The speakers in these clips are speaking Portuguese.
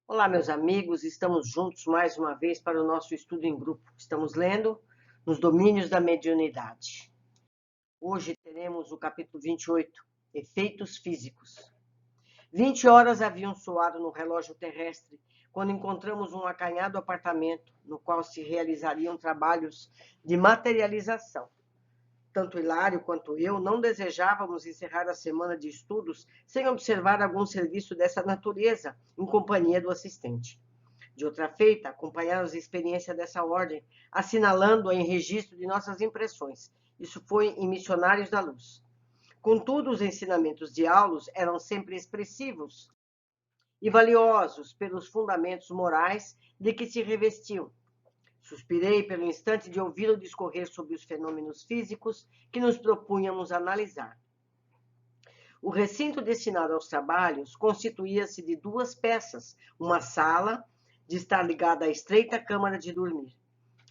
Olá, meus amigos, estamos juntos mais uma vez para o nosso estudo em grupo. Estamos lendo Nos Domínios da Mediunidade. Hoje teremos o capítulo 28, Efeitos Físicos. 20 horas haviam soado no relógio terrestre quando encontramos um acanhado apartamento no qual se realizariam trabalhos de materialização. Tanto Hilário quanto eu não desejávamos encerrar a semana de estudos sem observar algum serviço dessa natureza em companhia do assistente. De outra feita, acompanhamos a experiência dessa ordem, assinalando-a em registro de nossas impressões. Isso foi em Missionários da Luz. Contudo, os ensinamentos de Aulus eram sempre expressivos e valiosos pelos fundamentos morais de que se revestiam. Suspirei pelo instante de ouvi-lo discorrer sobre os fenômenos físicos que nos propunhamos analisar. O recinto destinado aos trabalhos constituía-se de duas peças, uma sala, de estar ligada à estreita câmara de dormir.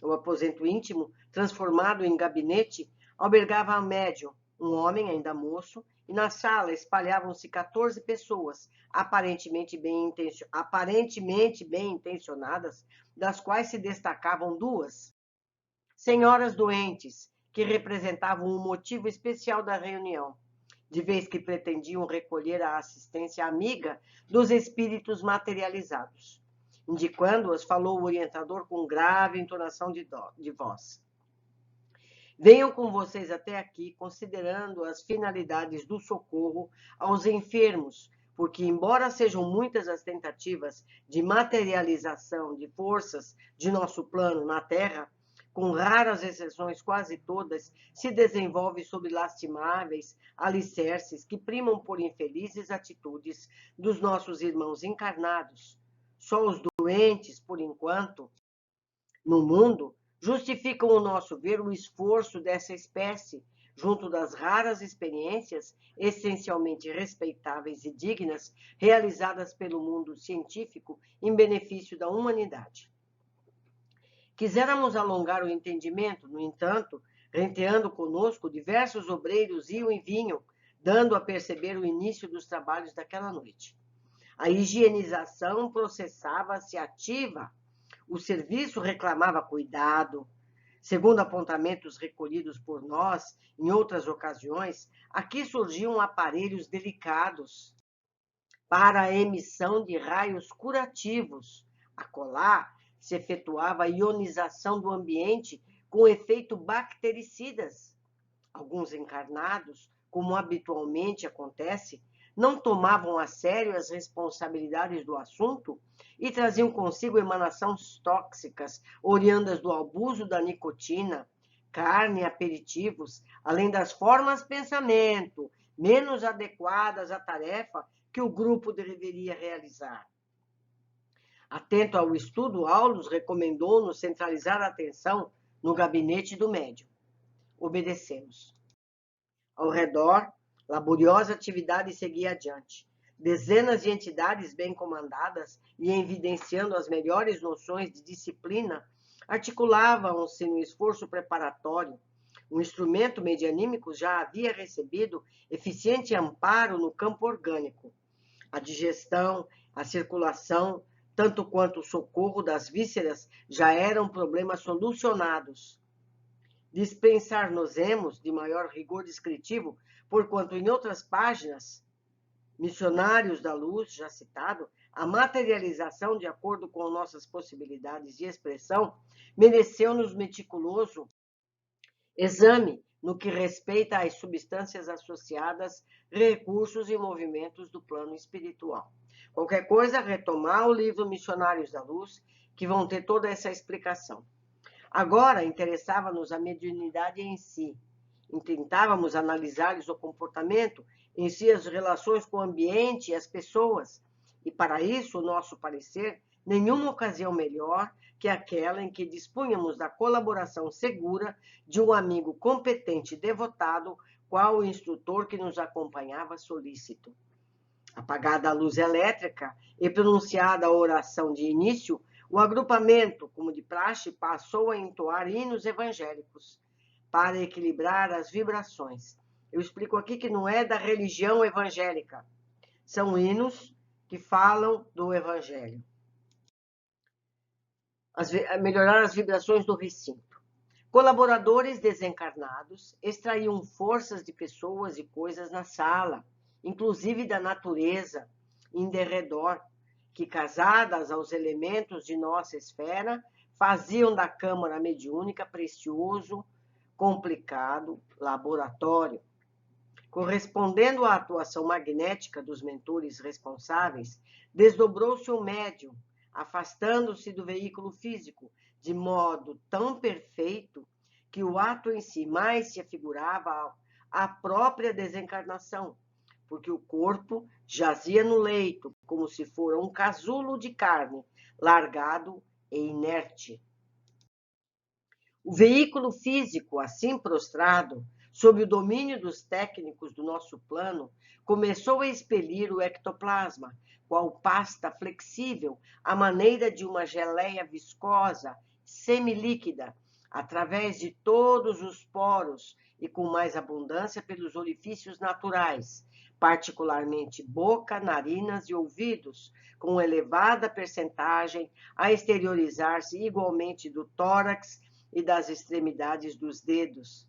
O aposento íntimo, transformado em gabinete, albergava a médium, um homem ainda moço, e na sala espalhavam-se 14 pessoas, aparentemente bem intencionadas, das quais se destacavam duas senhoras doentes, que representavam um motivo especial da reunião, de vez que pretendiam recolher a assistência amiga dos espíritos materializados. Indicando-as, falou o orientador com grave entonação de voz. Venham com vocês até aqui, considerando as finalidades do socorro aos enfermos, porque, embora sejam muitas as tentativas de materialização de forças de nosso plano na Terra, com raras exceções, quase todas, se desenvolve sob lastimáveis alicerces que primam por infelizes atitudes dos nossos irmãos encarnados. Só os doentes, por enquanto, no mundo, justificam o nosso ver o esforço dessa espécie, junto das raras experiências, essencialmente respeitáveis e dignas, realizadas pelo mundo científico em benefício da humanidade. Quiséramos alongar o entendimento, no entanto, renteando conosco, diversos obreiros iam e vinham, dando a perceber o início dos trabalhos daquela noite. A higienização processava-se ativa, o serviço reclamava cuidado. Segundo apontamentos recolhidos por nós em outras ocasiões, aqui surgiam aparelhos delicados para a emissão de raios curativos. Acolá se efetuava a ionização do ambiente com efeito bactericidas. Alguns encarnados, como habitualmente acontece, não tomavam a sério as responsabilidades do assunto e traziam consigo emanações tóxicas, oriundas do abuso da nicotina, carne e aperitivos, além das formas de pensamento menos adequadas à tarefa que o grupo deveria realizar. Atento ao estudo, Aulus recomendou-nos centralizar a atenção no gabinete do médium. Obedecemos. Ao redor, laboriosa atividade seguia adiante. Dezenas de entidades bem comandadas e evidenciando as melhores noções de disciplina articulavam-se no esforço preparatório. O instrumento medianímico já havia recebido eficiente amparo no campo orgânico. A digestão, a circulação, tanto quanto o socorro das vísceras já eram problemas solucionados. Dispensar-nos-emos de maior rigor descritivo, porquanto em outras páginas, Missionários da Luz, já citado, a materialização, de acordo com nossas possibilidades de expressão, mereceu-nos meticuloso exame no que respeita às substâncias associadas, recursos e movimentos do plano espiritual. Qualquer coisa, retomar o livro Missionários da Luz, que vão ter toda essa explicação. Agora, interessava-nos a mediunidade em si. Tentávamos analisar-lhes o comportamento, em si as relações com o ambiente e as pessoas. E para isso, o nosso parecer, nenhuma ocasião melhor que aquela em que dispunhamos da colaboração segura de um amigo competente e devotado, qual o instrutor que nos acompanhava solícito. Apagada a luz elétrica e pronunciada a oração de início, o agrupamento, como de praxe, passou a entoar hinos evangélicos para equilibrar as vibrações. Eu explico aqui que não é da religião evangélica. São hinos que falam do evangelho. melhorar as vibrações do recinto. Colaboradores desencarnados extraíam forças de pessoas e coisas na sala, inclusive da natureza em derredor, que, casadas aos elementos de nossa esfera, faziam da câmara mediúnica precioso, complicado laboratório. Correspondendo à atuação magnética dos mentores responsáveis, desdobrou-se o médium, afastando-se do veículo físico, de modo tão perfeito que o ato em si mais se afigurava à própria desencarnação, porque o corpo jazia no leito, como se fora um casulo de carne, largado e inerte. O veículo físico, assim prostrado, sob o domínio dos técnicos do nosso plano, começou a expelir o ectoplasma, qual pasta flexível, à maneira de uma geleia viscosa, semilíquida, através de todos os poros e com mais abundância pelos orifícios naturais, particularmente boca, narinas e ouvidos, com elevada percentagem a exteriorizar-se igualmente do tórax e das extremidades dos dedos.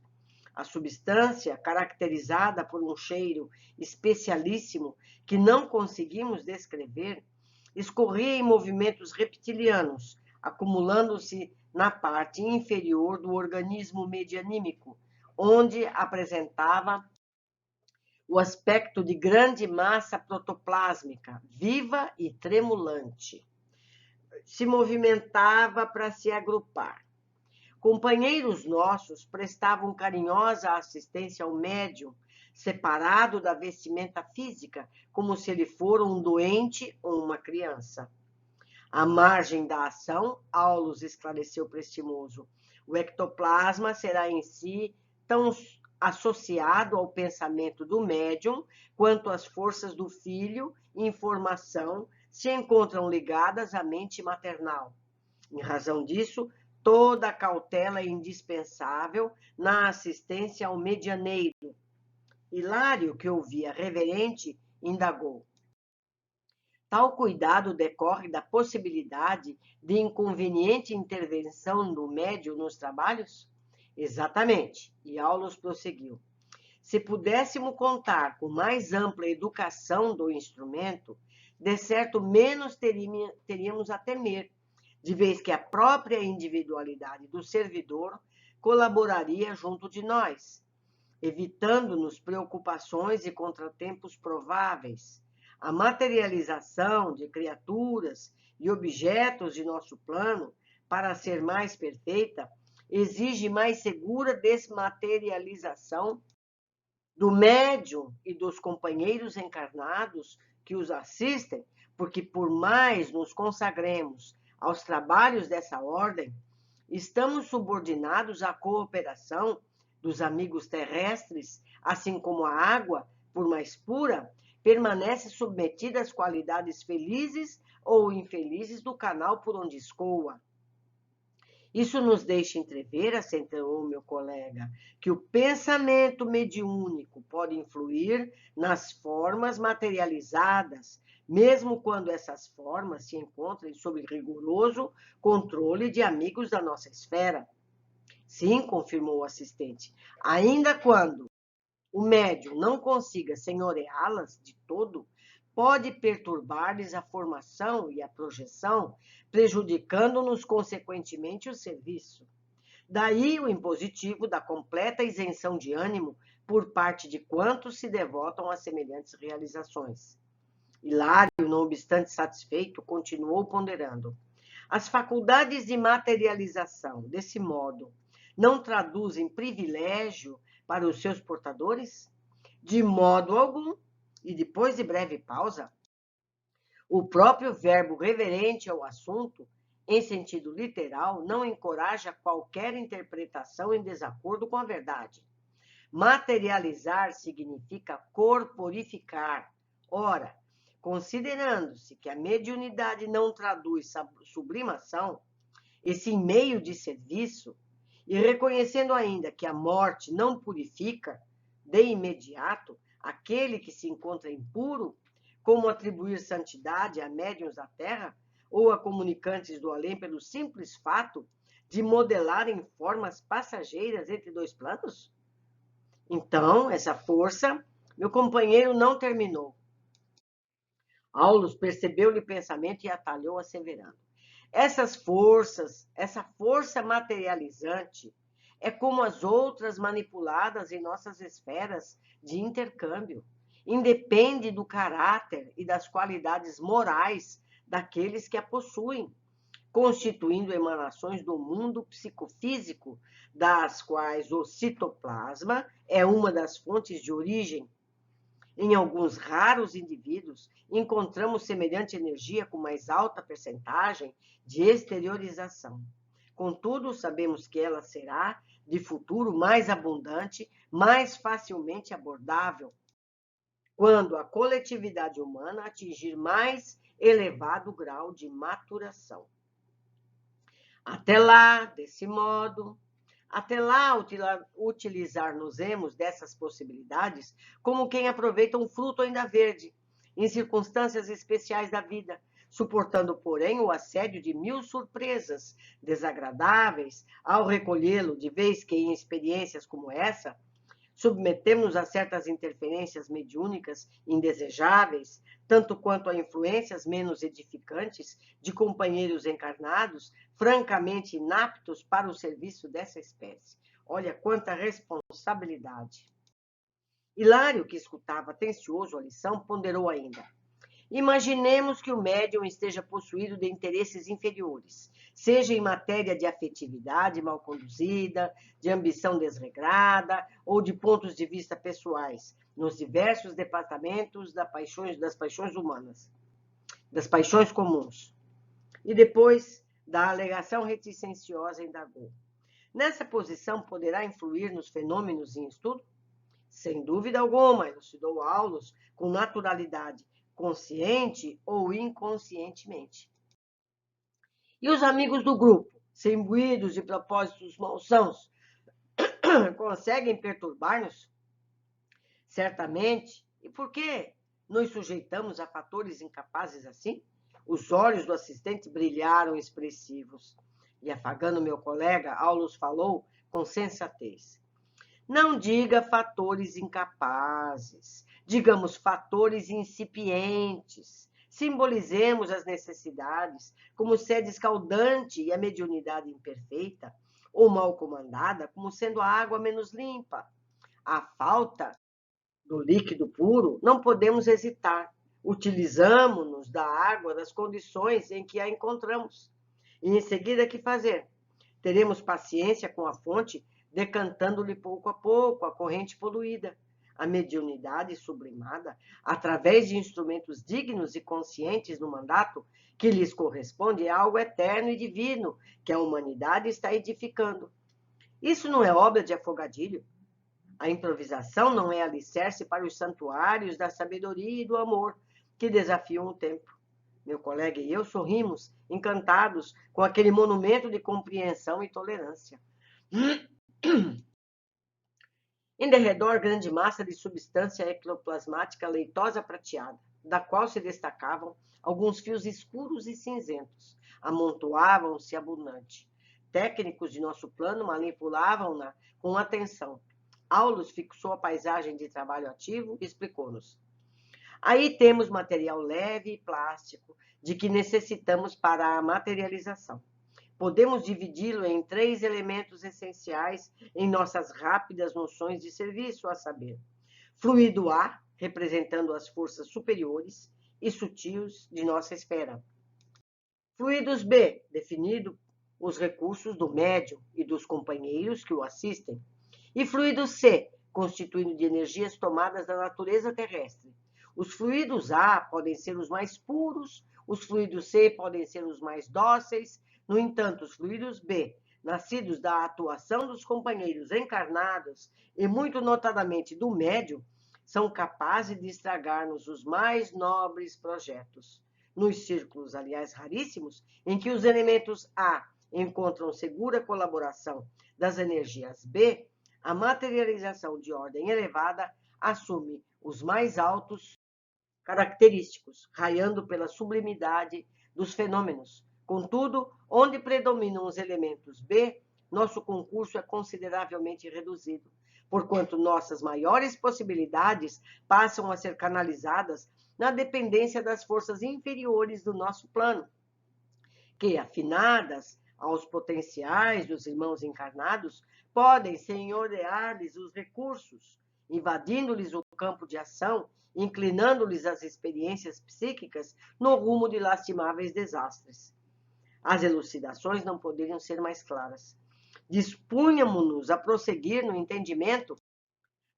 A substância, caracterizada por um cheiro especialíssimo que não conseguimos descrever, escorria em movimentos reptilianos, acumulando-se na parte inferior do organismo medianímico, onde apresentava o aspecto de grande massa protoplásmica, viva e tremulante. Se movimentava para se agrupar. Companheiros nossos prestavam carinhosa assistência ao médium, separado da vestimenta física, como se ele fora um doente ou uma criança. À margem da ação, Aulus esclareceu prestimoso, o ectoplasma será em si tão associado ao pensamento do médium quanto as forças do filho em formação se encontram ligadas à mente maternal. Em razão disso, toda a cautela é indispensável na assistência ao medianeiro. Hilário, que ouvia reverente, indagou. Tal cuidado decorre da possibilidade de inconveniente intervenção do médium nos trabalhos? Exatamente, e Aulus prosseguiu. Se pudéssemos contar com mais ampla educação do instrumento, de certo menos teríamos a temer, de vez que a própria individualidade do servidor colaboraria junto de nós, evitando-nos preocupações e contratempos prováveis. A materialização de criaturas e objetos de nosso plano, para ser mais perfeita, exige mais segura desmaterialização do médium e dos companheiros encarnados que os assistem, porque por mais nos consagremos aos trabalhos dessa ordem, estamos subordinados à cooperação dos amigos terrestres, assim como a água, por mais pura, permanece submetida às qualidades felizes ou infelizes do canal por onde escoa. Isso nos deixa entrever, acentuou meu colega, que o pensamento mediúnico pode influir nas formas materializadas, mesmo quando essas formas se encontrem sob rigoroso controle de amigos da nossa esfera. Sim, confirmou o assistente, ainda quando o médium não consiga senhoreá-las de todo, pode perturbar-lhes a formação e a projeção, prejudicando-nos consequentemente o serviço. Daí o impositivo da completa isenção de ânimo por parte de quantos se devotam a semelhantes realizações. Hilário, não obstante satisfeito, continuou ponderando. As faculdades de materialização, desse modo, não traduzem privilégio para os seus portadores? De modo algum. E depois de breve pausa, o próprio verbo reverente ao assunto, em sentido literal, não encoraja qualquer interpretação em desacordo com a verdade. Materializar significa corporificar. Ora, considerando-se que a mediunidade não traduz sublimação, esse meio de serviço, e reconhecendo ainda que a morte não purifica de imediato aquele que se encontra impuro, como atribuir santidade a médiuns da terra, ou a comunicantes do além pelo simples fato de modelarem formas passageiras entre dois planos? Então, essa força, meu companheiro não terminou. Aulus percebeu-lhe o pensamento e atalhou, asseverando: essa força materializante é como as outras manipuladas em nossas esferas de intercâmbio. Independe do caráter e das qualidades morais daqueles que a possuem, constituindo emanações do mundo psicofísico, das quais o citoplasma é uma das fontes de origem. Em alguns raros indivíduos, encontramos semelhante energia com mais alta percentagem de exteriorização. Contudo, sabemos que ela será, de futuro, mais abundante, mais facilmente abordável, quando a coletividade humana atingir mais elevado grau de maturação. Até lá, desse modo, utilizar-nos-emos dessas possibilidades como quem aproveita um fruto ainda verde, em circunstâncias especiais da vida, suportando, porém, o assédio de 1000 surpresas desagradáveis ao recolhê-lo, de vez que em experiências como essa, submetemos-nos a certas interferências mediúnicas indesejáveis, tanto quanto a influências menos edificantes de companheiros encarnados, francamente inaptos para o serviço dessa espécie. Olha quanta responsabilidade. Hilário, que escutava atencioso a lição, ponderou ainda: imaginemos que o médium esteja possuído de interesses inferiores, seja em matéria de afetividade mal conduzida, de ambição desregrada ou de pontos de vista pessoais, nos diversos departamentos das paixões humanas, das paixões comuns. E depois, da alegação reticenciosa, indagou: nessa posição poderá influir nos fenômenos em estudo? Sem dúvida alguma, elucidou Aulus com naturalidade, consciente ou inconscientemente. E os amigos do grupo, sem imbuídos de propósitos malsãos, conseguem perturbar-nos? Certamente. E por que nos sujeitamos a fatores incapazes assim? Os olhos do assistente brilharam expressivos. E afagando meu colega, Aulus falou com sensatez: não diga fatores incapazes, digamos fatores incipientes. Simbolizemos as necessidades como sede escaldante e a mediunidade imperfeita ou mal comandada como sendo a água menos limpa. A falta do líquido puro, não podemos hesitar. Utilizamos-nos da água das condições em que a encontramos. E em seguida, que fazer? Teremos paciência com a fonte, decantando-lhe pouco a pouco a corrente poluída. A mediunidade sublimada, através de instrumentos dignos e conscientes no mandato que lhes corresponde, é algo eterno e divino que a humanidade está edificando. Isso não é obra de afogadilho. A improvisação não é alicerce para os santuários da sabedoria e do amor que desafiam o tempo. Meu colega e eu sorrimos, encantados com aquele monumento de compreensão e tolerância. Em derredor, grande massa de substância ectoplasmática leitosa prateada, da qual se destacavam alguns fios escuros e cinzentos. Amontoavam-se abundante. Técnicos de nosso plano manipulavam-na com atenção. Aulus fixou a paisagem de trabalho ativo e explicou-nos: aí temos material leve e plástico, de que necessitamos para a materialização. Podemos dividi-lo em 3 elementos essenciais em nossas rápidas noções de serviço, a saber, fluido A, representando as forças superiores e sutis de nossa esfera. Fluidos B, definido os recursos do médium e dos companheiros que o assistem. E fluido C, constituído de energias tomadas da natureza terrestre. Os fluidos A podem ser os mais puros, os fluidos C podem ser os mais dóceis. No entanto, os fluidos B, nascidos da atuação dos companheiros encarnados e muito notadamente do médium, são capazes de estragar-nos os mais nobres projetos. Nos círculos, aliás, raríssimos, em que os elementos A encontram segura colaboração das energias B, a materialização de ordem elevada assume os mais altos característicos, raiando pela sublimidade dos fenômenos. Contudo, onde predominam os elementos B, nosso concurso é consideravelmente reduzido, porquanto nossas maiores possibilidades passam a ser canalizadas na dependência das forças inferiores do nosso plano, que, afinadas aos potenciais dos irmãos encarnados, podem senhorear-lhes os recursos, invadindo-lhes o campo de ação, inclinando-lhes as experiências psíquicas no rumo de lastimáveis desastres. As elucidações não poderiam ser mais claras. Dispunhamos-nos a prosseguir no entendimento.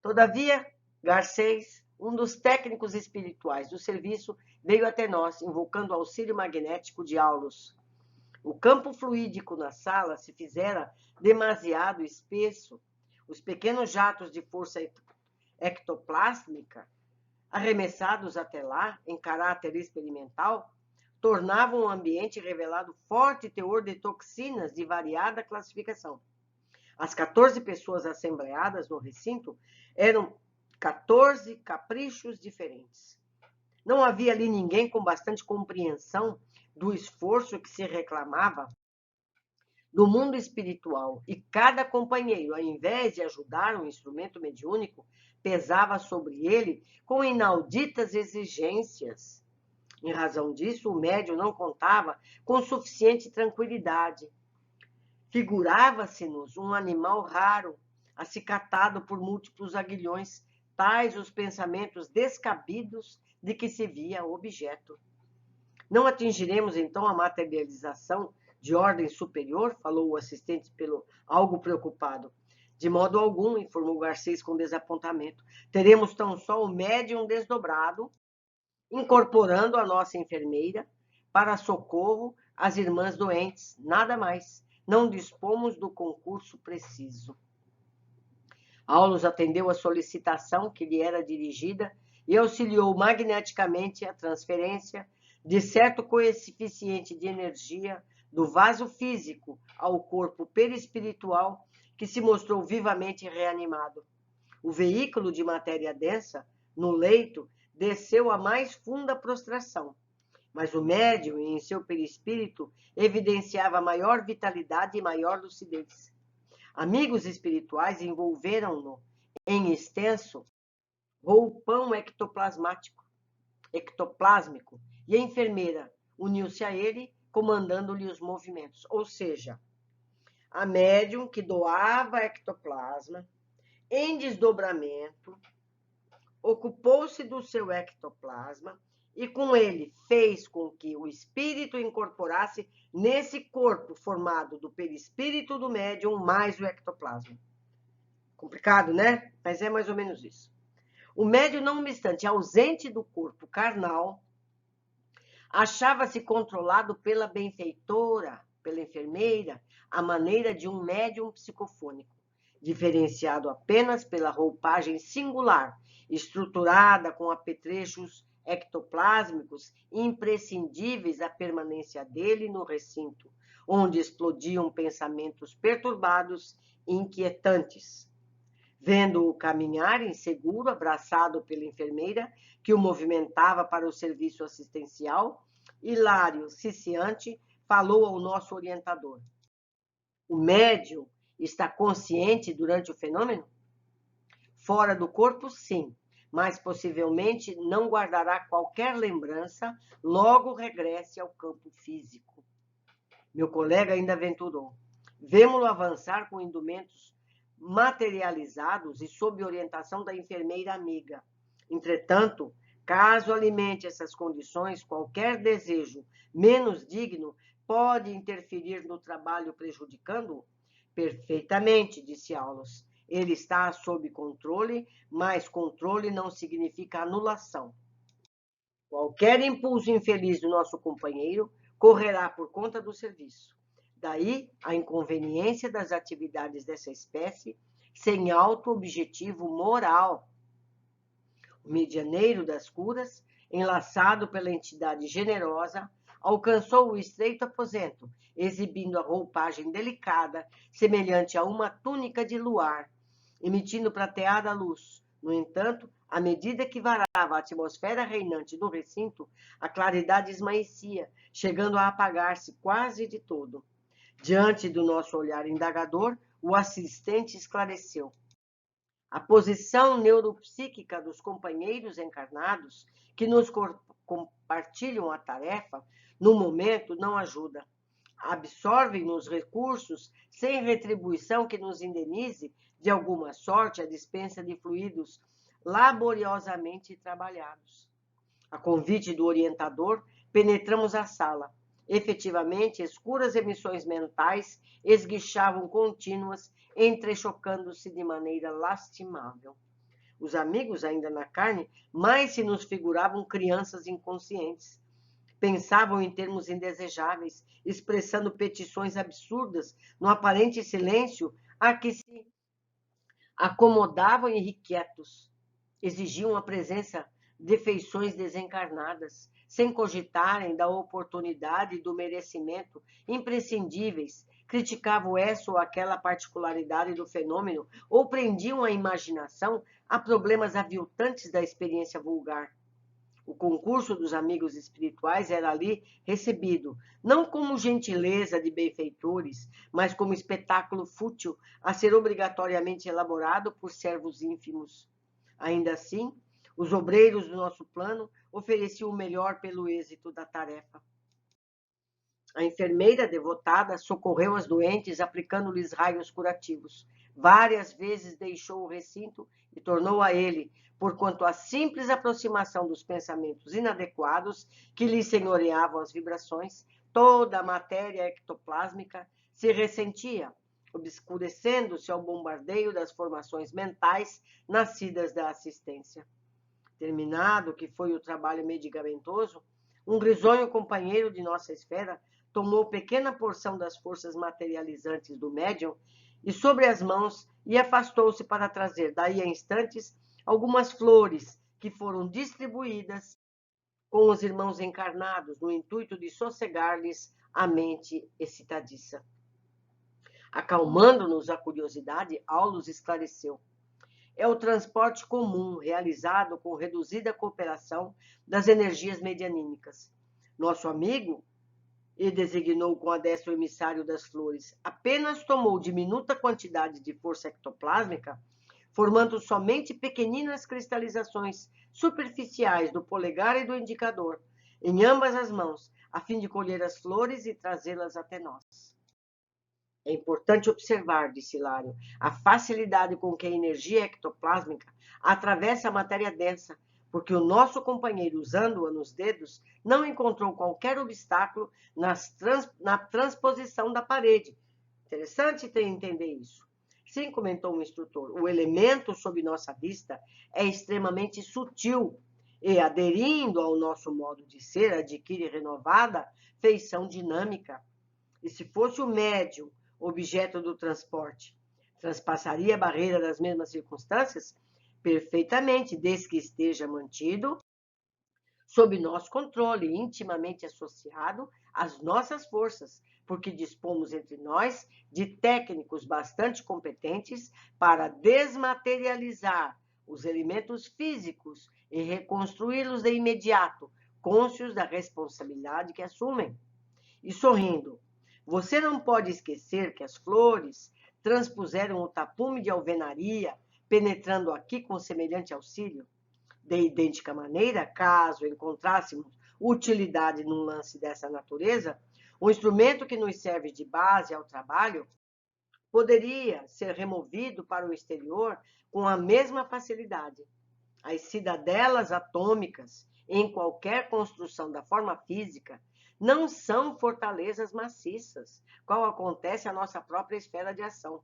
Todavia, Garcês, um dos técnicos espirituais do serviço, veio até nós, invocando o auxílio magnético de Aulus. O campo fluídico na sala se fizera demasiado espesso. Os pequenos jatos de força ectoplásmica, arremessados até lá, em caráter experimental, tornavam o ambiente revelado forte teor de toxinas de variada classificação. As 14 pessoas assembleadas no recinto eram 14 caprichos diferentes. Não havia ali ninguém com bastante compreensão do esforço que se reclamava do mundo espiritual, e cada companheiro, ao invés de ajudar um instrumento mediúnico, pesava sobre ele com inauditas exigências. Em razão disso, o médium não contava com suficiente tranquilidade. Figurava-se-nos um animal raro, acicatado por múltiplos aguilhões, tais os pensamentos descabidos de que se via objeto. Não atingiremos, então, a materialização de ordem superior? Falou o assistente algo preocupado. De modo algum, informou Garcês com desapontamento. Teremos tão só o médium desdobrado, incorporando a nossa enfermeira para socorro às irmãs doentes, nada mais. Não dispomos do concurso preciso. Aulus atendeu a solicitação que lhe era dirigida e auxiliou magneticamente a transferência de certo coeficiente de energia do vaso físico ao corpo perispiritual, que se mostrou vivamente reanimado. O veículo de matéria densa, no leito, desceu à mais funda prostração, mas o médium, em seu perispírito, evidenciava maior vitalidade e maior lucidez. Amigos espirituais envolveram-no em extenso roupão ectoplásmico, e a enfermeira uniu-se a ele, comandando-lhe os movimentos. Ou seja, a médium que doava ectoplasma, em desdobramento, ocupou-se do seu ectoplasma e com ele fez com que o espírito incorporasse nesse corpo formado do perispírito do médium mais o ectoplasma. Complicado, né? Mas é mais ou menos isso. O médium, não obstante ausente do corpo carnal, achava-se controlado pela benfeitora, pela enfermeira, à maneira de um médium psicofônico, diferenciado apenas pela roupagem singular, estruturada com apetrechos ectoplásmicos imprescindíveis à permanência dele no recinto, onde explodiam pensamentos perturbados e inquietantes. Vendo-o caminhar inseguro, abraçado pela enfermeira, que o movimentava para o serviço assistencial, Hilário, ciciante, falou ao nosso orientador. O médium está consciente durante o fenômeno? Fora do corpo, sim, mas possivelmente não guardará qualquer lembrança, logo regresse ao campo físico. Meu colega ainda aventurou. Vemo-lo avançar com indumentos materializados e sob orientação da enfermeira amiga. Entretanto, caso alimente essas condições, qualquer desejo menos digno pode interferir no trabalho, prejudicando-o? Perfeitamente, disse Aulus. Ele está sob controle, mas controle não significa anulação. Qualquer impulso infeliz do nosso companheiro correrá por conta do serviço. Daí a inconveniência das atividades dessa espécie sem alto objetivo moral. O medianeiro das curas, enlaçado pela entidade generosa, alcançou o estreito aposento, exibindo a roupagem delicada, semelhante a uma túnica de luar, emitindo prateada luz. No entanto, À medida que varava a atmosfera reinante do recinto, a claridade esmaecia, chegando a apagar-se quase de todo. Diante do nosso olhar indagador, o assistente esclareceu. A posição neuropsíquica dos companheiros encarnados que nos compartilham a tarefa, no momento, não ajuda. Absorvem-nos recursos sem retribuição que nos indenize, de alguma sorte, a dispensa de fluidos laboriosamente trabalhados. A convite do orientador, penetramos a sala. Efetivamente, escuras emissões mentais esguichavam contínuas, entrechocando-se de maneira lastimável. Os amigos, ainda na carne, mais se nos figuravam crianças inconscientes. Pensavam em termos indesejáveis, expressando petições absurdas no aparente silêncio a que se acomodavam irrequietos. Exigiam a presença de feições desencarnadas, sem cogitarem da oportunidade e do merecimento imprescindíveis, criticavam essa ou aquela particularidade do fenômeno ou prendiam a imaginação a problemas aviltantes da experiência vulgar. O concurso dos amigos espirituais era ali recebido, não como gentileza de benfeitores, mas como espetáculo fútil a ser obrigatoriamente elaborado por servos ínfimos. Ainda assim, os obreiros do nosso plano ofereciam o melhor pelo êxito da tarefa. A enfermeira devotada socorreu as doentes, aplicando-lhes raios curativos. Várias vezes deixou o recinto e tornou a ele, porquanto a simples aproximação dos pensamentos inadequados que lhe senhoreavam as vibrações, toda a matéria ectoplásmica se ressentia, obscurecendo-se ao bombardeio das formações mentais nascidas da assistência. Terminado que foi o trabalho medicamentoso, um risonho companheiro de nossa esfera tomou pequena porção das forças materializantes do médium e sobre as mãos e afastou-se para trazer daí a instantes algumas flores que foram distribuídas com os irmãos encarnados no intuito de sossegar-lhes a mente excitadiça. Acalmando-nos a curiosidade, Aulus esclareceu. É o transporte comum, realizado com reduzida cooperação das energias medianímicas. Nosso amigo, e designou com a destra o emissário das flores, apenas tomou diminuta quantidade de força ectoplásmica, formando somente pequeninas cristalizações superficiais do polegar e do indicador, em ambas as mãos, a fim de colher as flores e trazê-las até nós. É importante observar, disse Hilário, a facilidade com que a energia ectoplásmica atravessa a matéria densa, porque o nosso companheiro, usando-a nos dedos, não encontrou qualquer obstáculo na transposição da parede. Interessante entender isso. Sim, comentou o instrutor, o elemento sob nossa vista é extremamente sutil e, aderindo ao nosso modo de ser, adquire renovada feição dinâmica. E se fosse o médium objeto do transporte, transpassaria a barreira das mesmas circunstâncias? Perfeitamente, desde que esteja mantido sob nosso controle, intimamente associado às nossas forças, porque dispomos entre nós de técnicos bastante competentes para desmaterializar os elementos físicos e reconstruí-los de imediato, cônscios da responsabilidade que assumem. E sorrindo, você não pode esquecer que as flores transpuseram o tapume de alvenaria, penetrando aqui com semelhante auxílio? De idêntica maneira, caso encontrássemos utilidade num lance dessa natureza, o instrumento que nos serve de base ao trabalho poderia ser removido para o exterior com a mesma facilidade. As cidadelas atômicas, em qualquer construção da forma física, não são fortalezas maciças, qual acontece à nossa própria esfera de ação.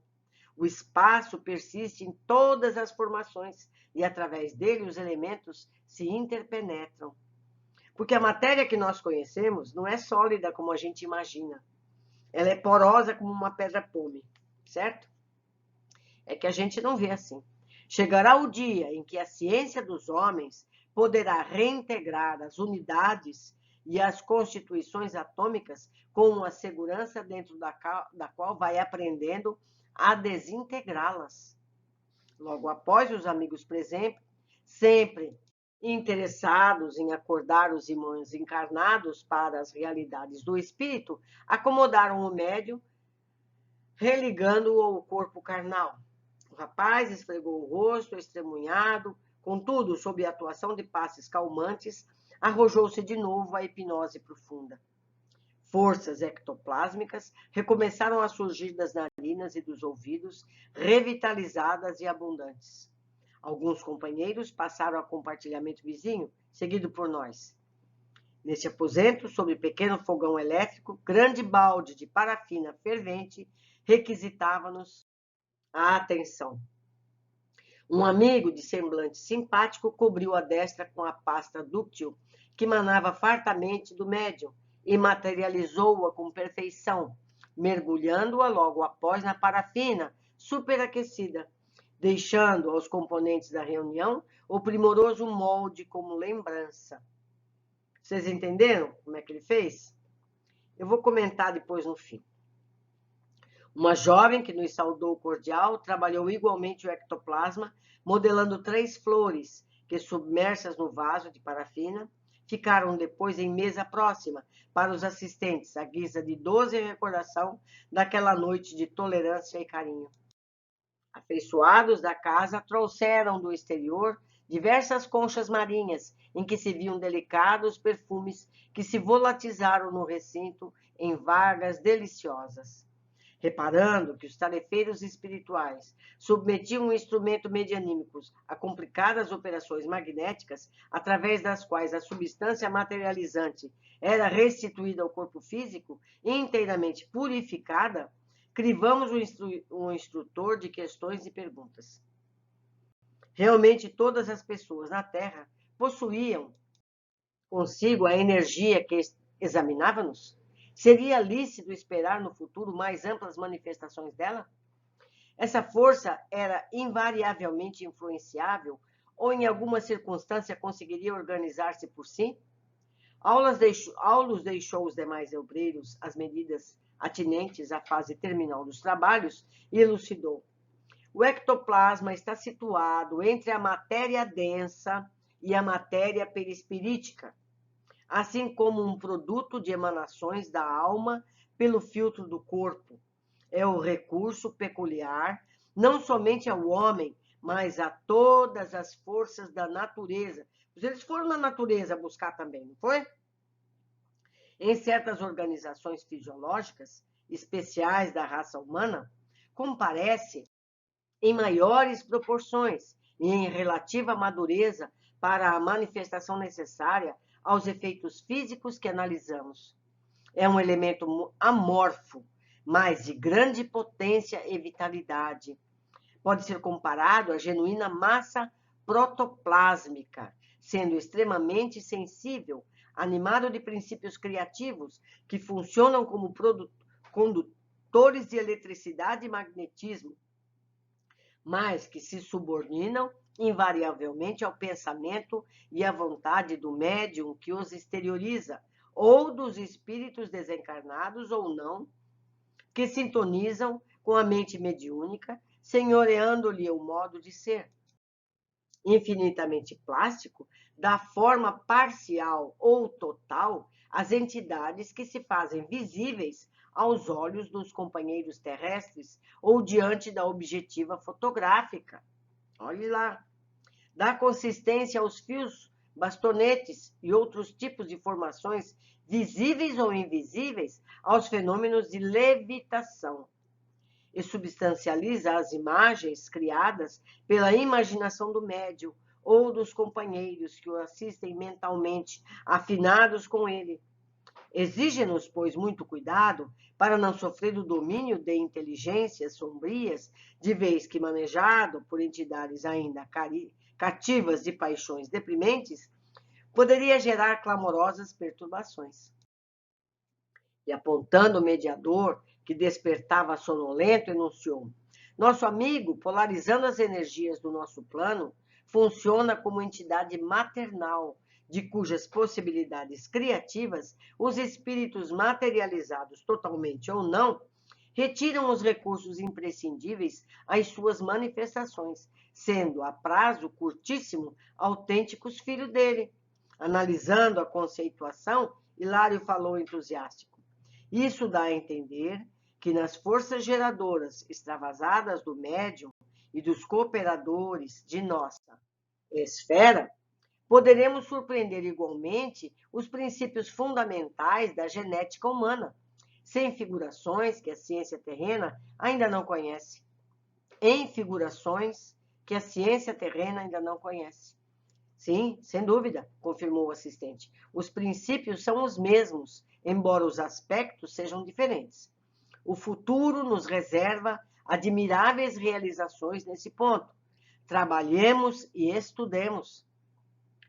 O espaço persiste em todas as formações e, através dele, os elementos se interpenetram. Porque a matéria que nós conhecemos não é sólida como a gente imagina. Ela é porosa como uma pedra-pome, certo? É que a gente não vê assim. Chegará o dia em que a ciência dos homens poderá reintegrar as unidades e as constituições atômicas com uma segurança dentro da qual vai aprendendo a desintegrá-las. Logo após, os amigos sempre interessados em acordar os irmãos encarnados para as realidades do espírito, acomodaram o médium, religando-o ao corpo carnal. O rapaz esfregou o rosto, estremunhado, contudo, sob a atuação de passes calmantes, arrojou-se de novo à hipnose profunda. Forças ectoplásmicas recomeçaram a surgir das narinas e dos ouvidos, revitalizadas e abundantes. Alguns companheiros passaram a compartilhamento vizinho, seguido por nós. Neste aposento, sobre pequeno fogão elétrico, grande balde de parafina fervente requisitava-nos a atenção. Um amigo de semblante simpático cobriu a destra com a pasta dúctil que manava fartamente do médium e materializou-a com perfeição, mergulhando-a logo após na parafina superaquecida, deixando aos componentes da reunião o primoroso molde como lembrança. Vocês entenderam como é que ele fez? Eu vou comentar depois no fim. Uma jovem que nos saudou cordial trabalhou igualmente o ectoplasma, modelando 3 flores que, submersas no vaso de parafina, ficaram depois em mesa próxima para os assistentes, à guisa de doce recordação daquela noite de tolerância e carinho. Afeiçoados da casa, trouxeram do exterior diversas conchas marinhas, em que se viam delicados perfumes que se volatizaram no recinto em vagas deliciosas. Reparando que os tarefeiros espirituais submetiam o instrumento medianímicos a complicadas operações magnéticas, através das quais a substância materializante era restituída ao corpo físico, inteiramente purificada, crivamos o instrutor de questões e perguntas. Realmente todas as pessoas na Terra possuíam consigo a energia que examinava-nos? Seria lícito esperar no futuro mais amplas manifestações dela? Essa força era invariavelmente influenciável ou em alguma circunstância conseguiria organizar-se por si? Aulos deixou os demais obreiros as medidas atinentes à fase terminal dos trabalhos e elucidou. O ectoplasma está situado entre a matéria densa e a matéria perispirítica, assim como um produto de emanações da alma pelo filtro do corpo. É o recurso peculiar, não somente ao homem, mas a todas as forças da natureza. Eles foram na natureza buscar também, não foi? Em certas organizações fisiológicas especiais da raça humana, comparece em maiores proporções e em relativa madureza para a manifestação necessária aos efeitos físicos que analisamos. É um elemento amorfo, mas de grande potência e vitalidade. Pode ser comparado à genuína massa protoplásmica, sendo extremamente sensível, animado de princípios criativos que funcionam como condutores de eletricidade e magnetismo, mas que se subordinam invariavelmente ao pensamento e à vontade do médium que os exterioriza, ou dos espíritos desencarnados ou não, que sintonizam com a mente mediúnica, senhoreando-lhe o modo de ser. Infinitamente plástico, dá forma parcial ou total às entidades que se fazem visíveis aos olhos dos companheiros terrestres ou diante da objetiva fotográfica. Olhe lá. Dá consistência aos fios, bastonetes e outros tipos de formações visíveis ou invisíveis aos fenômenos de levitação. E substancializa as imagens criadas pela imaginação do médium ou dos companheiros que o assistem mentalmente, afinados com ele. Exige-nos, pois, muito cuidado para não sofrer o domínio de inteligências sombrias, de vez que manejado por entidades ainda cativas de paixões deprimentes, poderia gerar clamorosas perturbações. E apontando o mediador, que despertava sonolento, enunciou: nosso amigo, polarizando as energias do nosso plano, funciona como entidade maternal, de cujas possibilidades criativas os espíritos materializados totalmente ou não retiram os recursos imprescindíveis às suas manifestações, sendo a prazo curtíssimo autênticos filhos dele. Analisando a conceituação, Hilário falou entusiástico. Isso dá a entender que nas forças geradoras extravasadas do médium e dos cooperadores de nossa esfera, poderemos surpreender igualmente os princípios fundamentais da genética humana, sem figurações que a ciência terrena ainda não conhece. Em figurações que a ciência terrena ainda não conhece. Sim, sem dúvida, confirmou o assistente. Os princípios são os mesmos, embora os aspectos sejam diferentes. O futuro nos reserva admiráveis realizações nesse ponto. Trabalhemos e estudemos.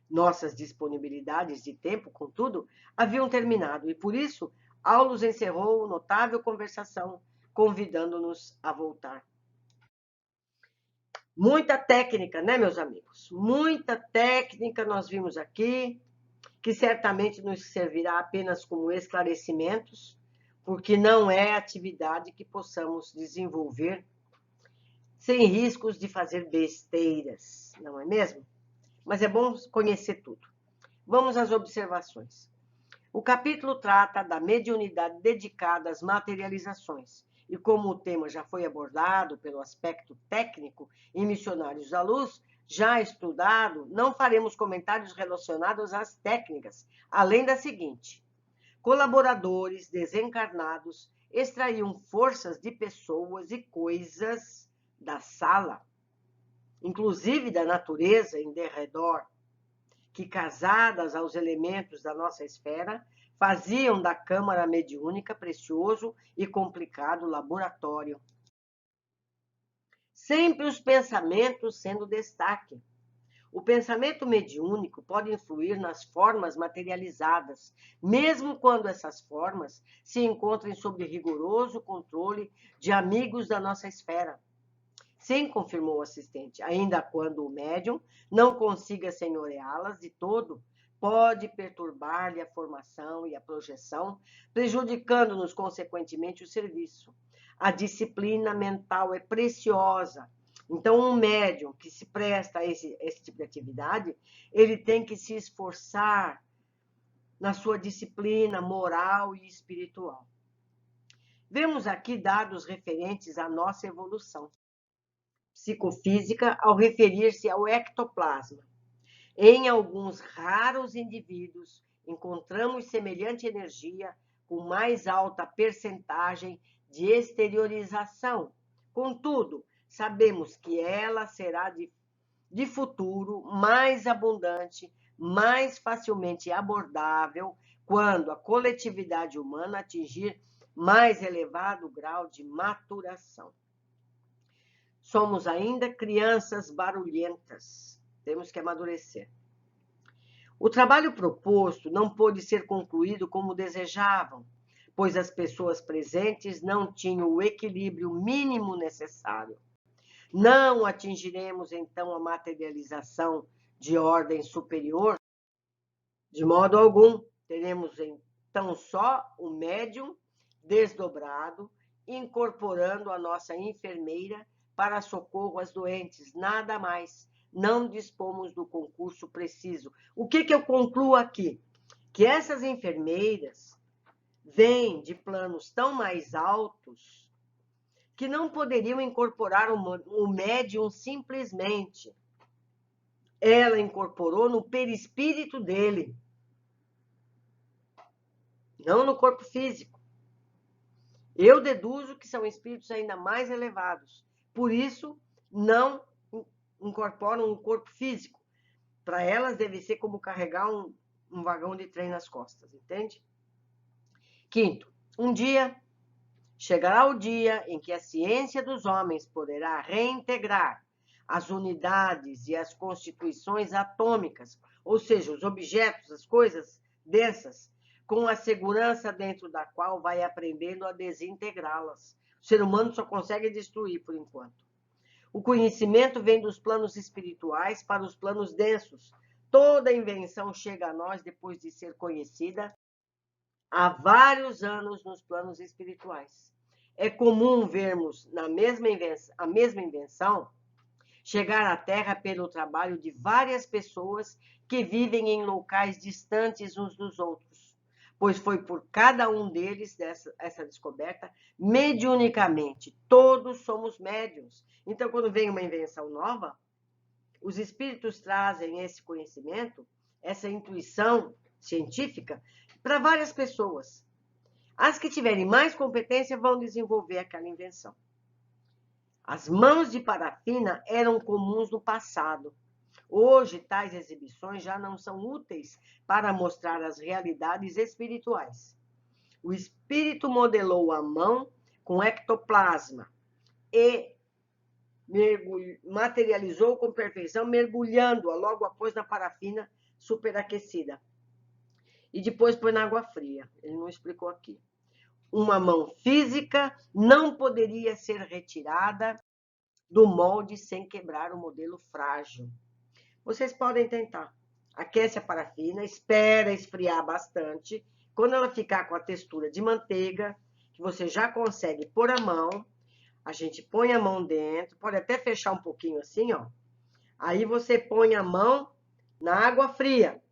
Nossas disponibilidades de tempo, contudo, haviam terminado, e por isso Aulus encerrou notável conversação, convidando-nos a voltar. Muita técnica, né, meus amigos? Muita técnica nós vimos aqui, que certamente nos servirá apenas como esclarecimentos, porque não é atividade que possamos desenvolver sem riscos de fazer besteiras, não é mesmo? Mas é bom conhecer tudo. Vamos às observações. O capítulo trata da mediunidade dedicada às materializações. E como o tema já foi abordado pelo aspecto técnico em Missionários da Luz, já estudado, não faremos comentários relacionados às técnicas, além da seguinte: colaboradores desencarnados extraíam forças de pessoas e coisas da sala, inclusive da natureza em derredor, que, casadas aos elementos da nossa esfera, faziam da câmara mediúnica precioso e complicado laboratório. Sempre os pensamentos sendo destaque. O pensamento mediúnico pode influir nas formas materializadas, mesmo quando essas formas se encontrem sob rigoroso controle de amigos da nossa esfera. Sim, confirmou o assistente, ainda quando o médium não consiga senhoreá-las de todo, pode perturbar-lhe a formação e a projeção, prejudicando-nos, consequentemente, o serviço. A disciplina mental é preciosa. Então, um médium que se presta a esse tipo de atividade, ele tem que se esforçar na sua disciplina moral e espiritual. Vemos aqui dados referentes à nossa evolução psicofísica ao referir-se ao ectoplasma. Em alguns raros indivíduos, encontramos semelhante energia com mais alta percentagem de exteriorização. Contudo, sabemos que ela será de futuro mais abundante, mais facilmente abordável, quando a coletividade humana atingir mais elevado grau de maturação. Somos ainda crianças barulhentas. Temos que amadurecer. O trabalho proposto não pôde ser concluído como desejavam, pois as pessoas presentes não tinham o equilíbrio mínimo necessário. Não atingiremos, então, a materialização de ordem superior? De modo algum. Teremos, então, só o médium desdobrado, incorporando a nossa enfermeira para socorro às doentes, nada mais. Não dispomos do concurso preciso. O que eu concluo aqui? Que essas enfermeiras vêm de planos tão mais altos que não poderiam incorporar o médium simplesmente. Ela incorporou no perispírito dele, não no corpo físico. Eu deduzo que são espíritos ainda mais elevados. Por isso, não incorporam um corpo físico. Para elas, deve ser como carregar um vagão de trem nas costas, entende? Quinto, um dia chegará o dia em que a ciência dos homens poderá reintegrar as unidades e as constituições atômicas, ou seja, os objetos, as coisas densas, com a segurança dentro da qual vai aprendendo a desintegrá-las. O ser humano só consegue destruir por enquanto. O conhecimento vem dos planos espirituais para os planos densos. Toda invenção chega a nós depois de ser conhecida há vários anos nos planos espirituais. é comum vermos a mesma invenção chegar à Terra pelo trabalho de várias pessoas que vivem em locais distantes uns dos outros, pois foi por cada um deles essa descoberta mediunicamente. Todos somos médiuns. Então, quando vem uma invenção nova, os espíritos trazem esse conhecimento, essa intuição científica para várias pessoas. As que tiverem mais competência vão desenvolver aquela invenção. As mãos de parafina eram comuns no passado. Hoje, tais exibições já não são úteis para mostrar as realidades espirituais. O espírito modelou a mão com ectoplasma e materializou com perfeição, mergulhando-a logo após na parafina superaquecida. E depois põe na água fria. Ele não explicou aqui. Uma mão física não poderia ser retirada do molde sem quebrar o modelo frágil. Vocês podem tentar. Aquece a parafina, espera esfriar bastante. Quando ela ficar com a textura de manteiga, que você já consegue pôr a mão, a gente põe a mão dentro, pode até fechar um pouquinho assim, ó. Aí você põe a mão na água fria.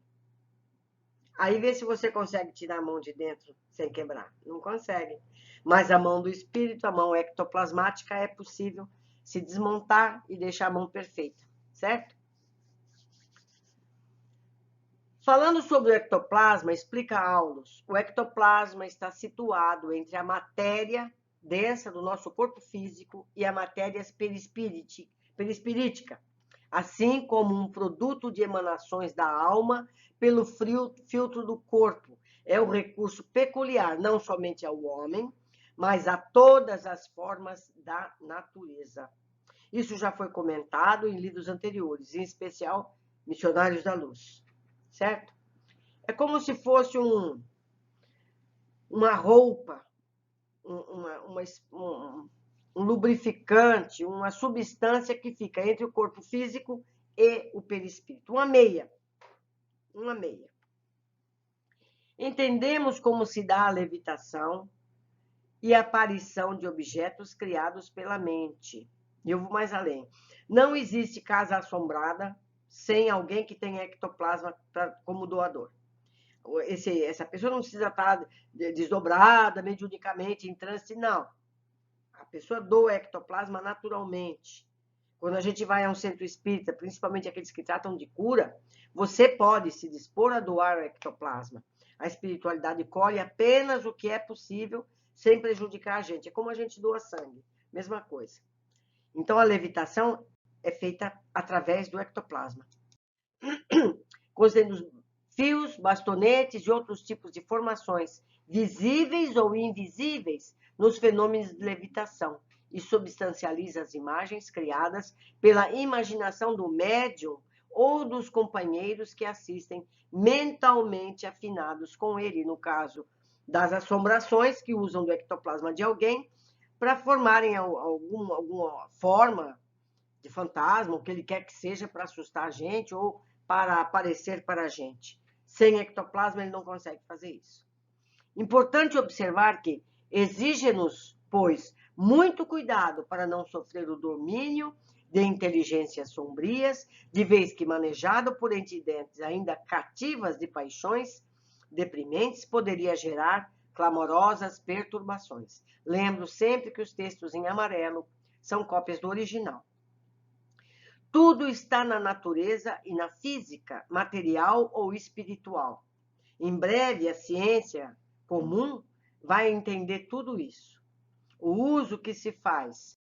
Aí vê se você consegue tirar a mão de dentro sem quebrar. Não consegue. Mas a mão do espírito, a mão ectoplasmática, é possível se desmontar e deixar a mão perfeita, certo? Falando sobre o ectoplasma, explica Aulus, o ectoplasma está situado entre a matéria densa do nosso corpo físico e a matéria perispirítica, assim como um produto de emanações da alma pelo filtro do corpo. É um recurso peculiar, não somente ao homem, mas a todas as formas da natureza. Isso já foi comentado em livros anteriores, em especial Missionários da Luz, certo? É como se fosse uma roupa, um lubrificante, uma substância que fica entre o corpo físico e o perispírito. Uma meia. Entendemos como se dá a levitação e a aparição de objetos criados pela mente. Eu vou mais além. Não existe casa assombrada sem alguém que tenha ectoplasma como doador. Essa pessoa não precisa estar desdobrada, mediunicamente, em transe, não. A pessoa doa ectoplasma naturalmente. Quando a gente vai a um centro espírita, principalmente aqueles que tratam de cura, você pode se dispor a doar o ectoplasma. A espiritualidade colhe apenas o que é possível, sem prejudicar a gente. É como a gente doa sangue, mesma coisa. Então, a levitação é feita através do ectoplasma. Considerando fios, bastonetes e outros tipos de formações visíveis ou invisíveis nos fenômenos de levitação e substancializa as imagens criadas pela imaginação do médium ou dos companheiros que assistem mentalmente afinados com ele, no caso das assombrações que usam do ectoplasma de alguém para formarem alguma forma de fantasma, o que ele quer que seja para assustar a gente ou para aparecer para a gente. Sem ectoplasma ele não consegue fazer isso. Importante observar que exige-nos, pois, muito cuidado para não sofrer o domínio de inteligências sombrias, de vez que manejado por entidades ainda cativas de paixões deprimentes, poderia gerar clamorosas perturbações. Lembro sempre que os textos em amarelo são cópias do original. Tudo está na natureza e na física, material ou espiritual. Em breve, a ciência comum vai entender tudo isso. O uso que se faz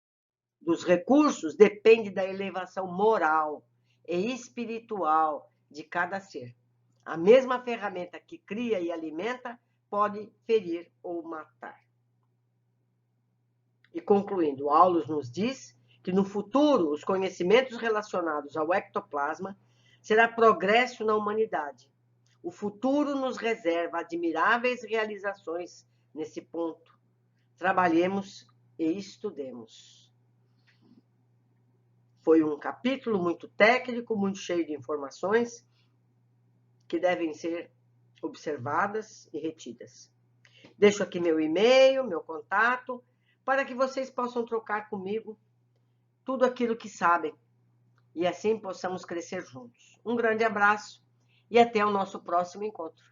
dos recursos depende da elevação moral e espiritual de cada ser. A mesma ferramenta que cria e alimenta pode ferir ou matar. E concluindo, Aulus nos diz que no futuro os conhecimentos relacionados ao ectoplasma será progresso na humanidade. O futuro nos reserva admiráveis realizações nesse ponto. Trabalhemos e estudemos. Foi um capítulo muito técnico, muito cheio de informações que devem ser observadas e retidas. Deixo aqui meu e-mail, meu contato, para que vocês possam trocar comigo tudo aquilo que sabem e assim possamos crescer juntos. Um grande abraço e até o nosso próximo encontro.